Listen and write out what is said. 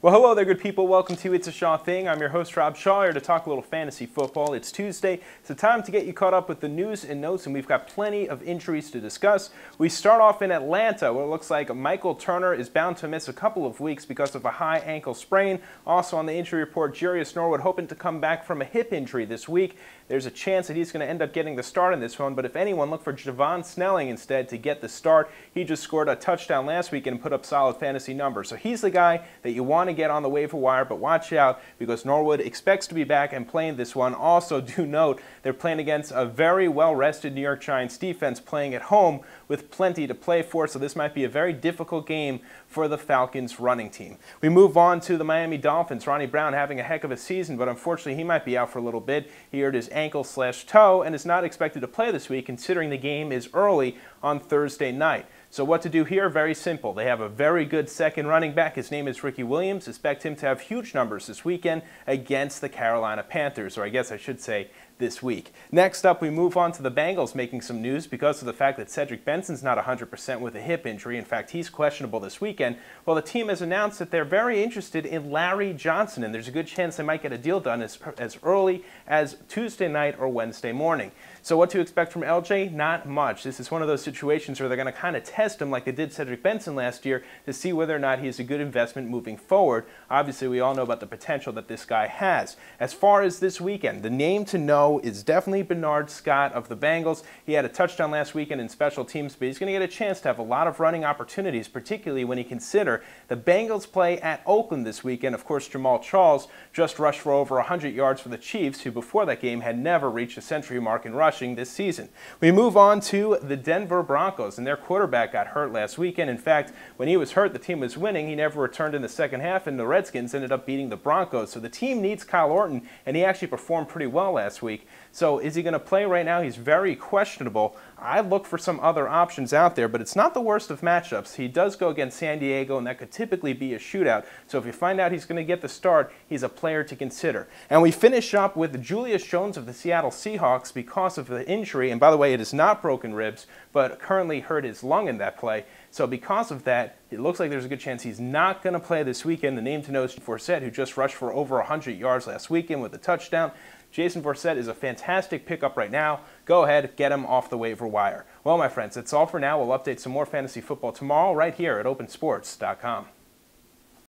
Well, hello there, good people. Welcome to It's a Shaw Thing. I'm your host, Rob Shaw, here to talk a little fantasy football. It's Tuesday. It's time to get you caught up with the news and notes, and we've got plenty of injuries to discuss. We start off in Atlanta, where it looks like Michael Turner is bound to miss a couple of weeks because of a high ankle sprain. Also on the injury report, Julius Jones hoping to come back from a hip injury this week. There's a chance that he's going to end up getting the start in this one, but if anyone, look for Javon Snelling instead to get the start. He just scored a touchdown last week and put up solid fantasy numbers. So he's the guy that you want to get on the waiver wire, but watch out because Norwood expects to be back and playing this one. Also, do note they're playing against a very well-rested New York Giants defense playing at home with plenty to play for, so this might be a very difficult game for the Falcons running team. We move on to the Miami Dolphins. Ronnie Brown having a heck of a season, but unfortunately he might be out for a little bit. He hurt his ankle/toe and is not expected to play this week considering the game is early on Thursday night. So what to do here? Very simple. They have a very good second running back. His name is Ricky Williams. Expect him to have huge numbers this weekend against the Carolina Panthers, or I guess I should say this week. Next up, we move on to the Bengals making some news because of the fact that Cedric Benson's not 100% with a hip injury. In fact, he's questionable this weekend. Well, the team has announced that they're very interested in Larry Johnson, and there's a good chance they might get a deal done as early as Tuesday night or Wednesday morning. So what to expect from LJ? Not much. This is one of those situations where they're going to kind of test him like they did Cedric Benson last year to see whether or not he is a good investment moving forward. Obviously, we all know about the potential that this guy has. As far as this weekend, the name to know is definitely Bernard Scott of the Bengals. He had a touchdown last weekend in special teams, but he's going to get a chance to have a lot of running opportunities, particularly when you consider the Bengals play at Oakland this weekend. Of course, Jamal Charles just rushed for over 100 yards for the Chiefs, who before that game had never reached a century mark in rushing this season. We move on to the Denver Broncos, and their quarterback got hurt last weekend. In fact, when he was hurt, the team was winning. He never returned in the second half, and the Redskins ended up beating the Broncos. So the team needs Kyle Orton, and he actually performed pretty well last week. So is he going to play right now? He's very questionable. I look for some other options out there, but it's not the worst of matchups. He does go against San Diego, and that could typically be a shootout. So if you find out he's going to get the start, he's a player to consider. And we finish up with Julius Jones of the Seattle Seahawks because of the injury. And by the way, it is not broken ribs, but currently hurt his lung in that play. So because of that, it looks like there's a good chance he's not going to play this weekend. The name to know is Forsett, who just rushed for over 100 yards last weekend with a touchdown. Jason Forsett is a fantastic pickup right now. Go ahead, get him off the waiver wire. Well, my friends, that's all for now. We'll update some more fantasy football tomorrow right here at opensports.com.